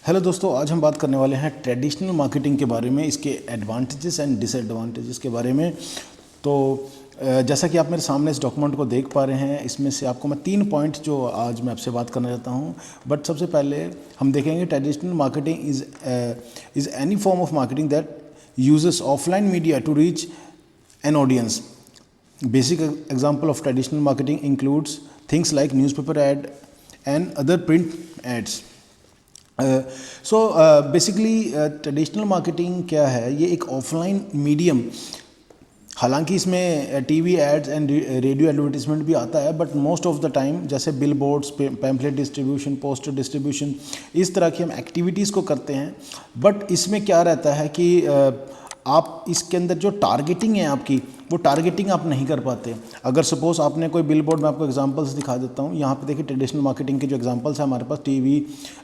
Hello दोस्तों, आज हम बात करने वाले हैं ट्रेडिशनल मार्केटिंग के बारे में, इसके एडवांटेजेस एंड डिसएडवांटेजेस के बारे में। तो जैसा कि आप मेरे सामने इस डॉक्यूमेंट को देख पा रहे हैं, इसमें से आपको मैं 3 पॉइंट जो आज मैं आपसे बात करना चाहता हूं। बट सबसे पहले हम देखेंगे traditional marketing is any form of marketing that uses offline media to reach an audience. Basic example of traditional marketing includes things like newspaper ad and other print ads. Basically traditional marketing क्या है, ये एक offline medium, हालांकि इसमें TV ads and radio advertisement भी आता है, but most of the time जैसे billboards, pamphlet distribution, poster distribution, इस तरह की हम एक्टिविटीज़ को करते हैं। बट इसमें क्या रहता है कि आप इसके अंदर जो टारगेटिंग है आपकी, वो टारगेटिंग आप नहीं कर पाते। अगर सपोज आपने कोई बिल बोर्ड, मैं आपको एग्जांपल्स दिखा देता हूँ। यहाँ पे देखिए ट्रेडिशनल मार्केटिंग के जो एग्जांपल्स हैं हमारे पास, TV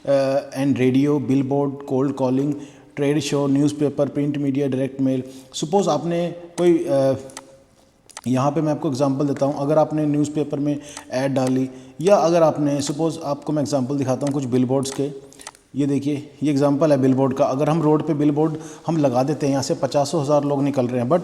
and radio, billboard, cold calling, trade show, newspaper, print media, direct mail. Suppose आपने कोई यहाँ पे मैं आपको एग्जांपल देता हूँ, अगर आपने न्यूज़पेपर में ऐड डाली, या अगर आपने सपोज आपको मैं एग्जांपल दिखाता हूँ कुछ बिल बोर्ड्स के। ये देखिए, ये एग्जांपल है बिल बोर्ड का। अगर हम रोड पे बिल बोर्ड हम लगा देते हैं, यहाँ से 50,000 लोग निकल रहे हैं। बट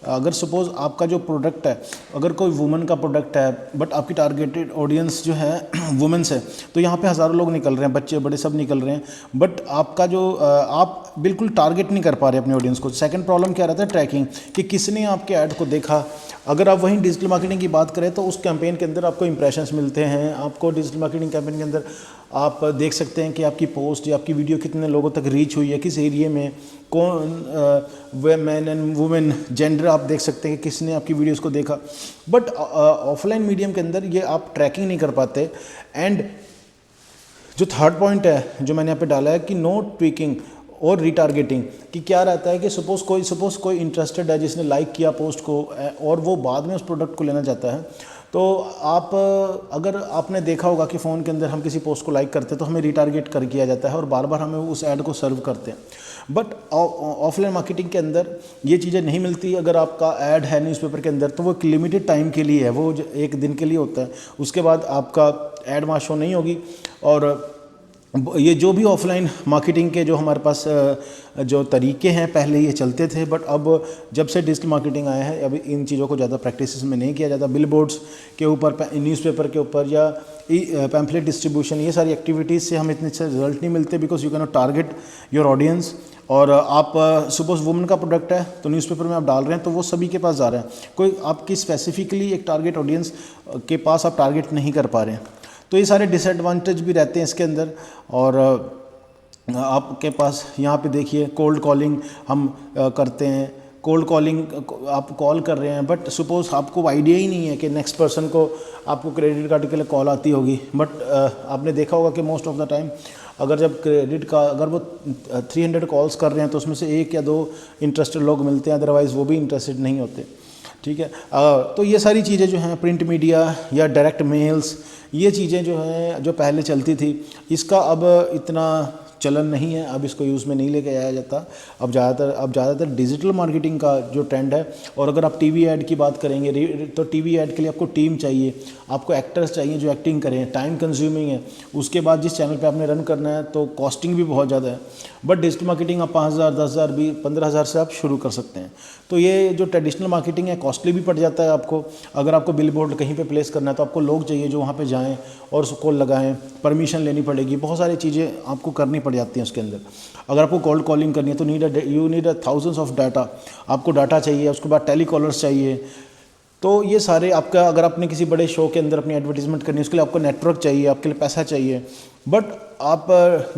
अगर सपोज़ आपका जो प्रोडक्ट है, अगर कोई वुमेन का प्रोडक्ट है, बट आपकी टारगेटेड ऑडियंस जो है वुमेन्स है, तो यहाँ पे हज़ारों लोग निकल रहे हैं, बच्चे बड़े सब निकल रहे हैं। बट आपका जो आप बिल्कुल टारगेट नहीं कर पा रहे अपनी ऑडियंस को। सेकंड प्रॉब्लम क्या रहता है, ट्रैकिंग, कि किसने आपके ऐड को देखा। अगर आप वहीं डिजिटल मार्केटिंग की बात करें तो उस कैंपेन के अंदर आपको इंप्रेशंस मिलते हैं। आपको डिजिटल मार्केटिंग कैंपेन के अंदर आप देख सकते हैं कि आपकी पोस्ट या आपकी वीडियो कितने लोगों तक रीच हुई है, किस एरिया में, कौन मैन एंड वुमेन जेंडर आप देख सकते हैं कि किसने आपकी वीडियोस को देखा। बट ऑफलाइन मीडियम के अंदर ये आप ट्रैकिंग नहीं कर पाते। एंड जो थर्ड पॉइंट है जो मैंने यहाँ पे डाला है कि नो ट्वीकिंग और रिटारगेटिंग, कि क्या रहता है कि सपोज़ कोई इंटरेस्टेड है जिसने लाइक किया पोस्ट को और वो बाद में उस प्रोडक्ट को लेना चाहता है, तो आप अगर आपने देखा होगा कि फ़ोन के अंदर हम किसी पोस्ट को लाइक करते हैं तो हमें रिटारगेट कर किया जाता है और बार बार हमें उस ऐड को सर्व करते हैं। बट ऑफलाइन मार्केटिंग के अंदर ये चीज़ें नहीं मिलती। अगर आपका ऐड है न्यूज़पेपर के अंदर तो वो एक लिमिटेड टाइम के लिए है, वो एक दिन के लिए होता है, उसके बाद आपका ऐड वहाँ शो नहीं होगी। और ये जो भी ऑफलाइन मार्केटिंग के जो हमारे पास जो तरीके हैं पहले ये चलते थे, बट अब जब से डिजिटल मार्केटिंग आया है अब इन चीज़ों को ज़्यादा प्रैक्टिस में नहीं किया जाता। बिल बोर्ड्स के ऊपर, न्यूज़पेपर के ऊपर, या पैम्पलेट डिस्ट्रीब्यूशन, ये सारी एक्टिविटीज़ से हमें इतने अच्छे रिजल्ट नहीं मिलते, because you can not target your audience. और आप सपोज वुमेन का प्रोडक्ट है तो न्यूज़पेपर में आप डाल रहे हैं तो वो सभी के पास जा रहा है, कोई आपकी स्पेसिफिकली एक टारगेट ऑडियंस के पास आप टारगेट नहीं कर पा रहे हैं। तो ये सारे डिसएडवांटेज भी रहते हैं इसके अंदर। और आपके पास यहाँ पे देखिए कोल्ड कॉलिंग हम करते हैं। कोल्ड कॉलिंग आप कॉल कर रहे हैं, बट सपोज आपको आइडिया ही नहीं है कि नेक्स्ट पर्सन को आपको क्रेडिट कार्ड के लिए कॉल आती होगी। बट आपने देखा होगा कि मोस्ट ऑफ द टाइम अगर जब क्रेडिट का अगर वो 300 कॉल्स कर रहे हैं तो उसमें से 1 या 2 इंटरेस्टेड लोग मिलते हैं, अदरवाइज़ वो भी इंटरेस्टेड नहीं होते। ठीक है, तो ये सारी चीज़ें जो हैं, प्रिंट मीडिया या डायरेक्ट मेल्स, ये चीज़ें जो हैं जो पहले चलती थी, इसका अब इतना चलन नहीं है, अब इसको यूज़ में नहीं लेके आया जाता। अब ज़्यादातर डिजिटल मार्केटिंग का जो ट्रेंड है। और अगर आप टीवी ऐड की बात करेंगे तो टीवी ऐड के लिए आपको टीम चाहिए, आपको एक्टर्स चाहिए जो एक्टिंग करें, टाइम कंज्यूमिंग है। उसके बाद जिस चैनल पे आपने रन करना है तो कॉस्टिंग भी बहुत ज़्यादा है। बट डिजिटल मार्केटिंग आप 5,000, 10,000, 15,000 से आप शुरू कर सकते हैं। तो ये जो ट्रेडिशनल मार्केटिंग है कॉस्टली भी पड़ जाता है आपको। अगर आपको बिल बोर्ड कहीं पे प्लेस करना है तो आपको लोग चाहिए जो वहाँ पे जाएं और उसको लगाएं, परमिशन लेनी पड़ेगी, बहुत सारी चीज़ें आपको करनी पड़ जाती हैं उसके अंदर। अगर आपको कोल्ड कॉलिंग करनी है तो you need thousands of data, आपको डाटा चाहिए, उसके बाद टेलीकॉलर्स चाहिए। तो ये सारे आपका, अगर आपने किसी बड़े शो के अंदर अपनी एडवर्टीजमेंट करनी है उसके लिए आपको नेटवर्क चाहिए, आपके लिए पैसा चाहिए। बट आप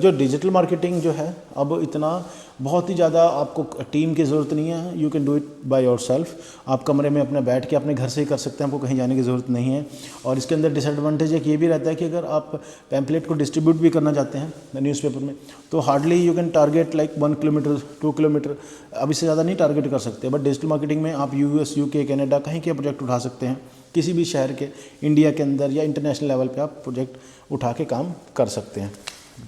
जो डिजिटल मार्केटिंग जो है अब इतना बहुत ही ज़्यादा आपको टीम की ज़रूरत नहीं है, you can do it by yourself. आप कमरे में अपने बैठ के अपने घर से ही कर सकते हैं, आपको कहीं जाने की ज़रूरत नहीं है। और इसके अंदर डिसएडवांटेज एक ये भी रहता है कि अगर आप पैम्पलेट को डिस्ट्रीब्यूट भी करना चाहते हैं न्यूज़पेपर में तो hardly you can target like 1 kilometre 2 kilometre, अब इससे ज़्यादा नहीं टारगेट कर सकते। बट डिजिटल मार्केटिंग में आप US, UK, कनाडा कहीं के प्रोजेक्ट उठा सकते हैं, किसी भी शहर के, इंडिया के अंदर या इंटरनेशनल लेवल पे आप प्रोजेक्ट उठा के काम कर सकते हैं।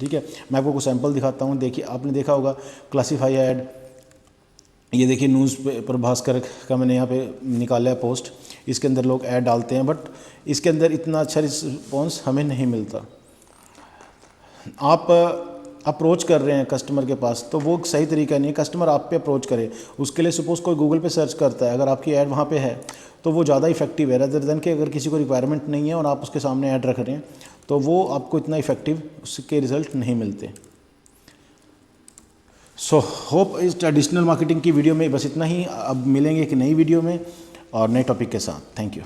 ठीक है, मैं आपको कुछ सैंपल दिखाता हूँ। देखिए, आपने देखा होगा क्लासीफाई ऐड, ये देखिए न्यूज़पेपर भास्कर का मैंने यहाँ पे निकाला है पोस्ट, इसके अंदर लोग ऐड डालते हैं, बट इसके अंदर इतना अच्छा रिस्पॉन्स हमें नहीं मिलता। आप अप्रोच कर रहे हैं कस्टमर के पास, तो वो सही तरीका नहीं है। कस्टमर आप पे अप्रोच करे, उसके लिए सपोज़ कोई गूगल पे सर्च करता है, अगर आपकी ऐड वहाँ पे है तो वो ज़्यादा इफेक्टिव है रेदर देन कि अगर किसी को रिक्वायरमेंट नहीं है और आप उसके सामने ऐड रख रहे हैं, तो वो आपको इतना इफेक्टिव उसके रिज़ल्ट नहीं मिलते। सो होप इस ट्रेडिशनल मार्केटिंग की वीडियो में बस इतना ही। अब मिलेंगे एक नई वीडियो में और नए टॉपिक के साथ। Thank you.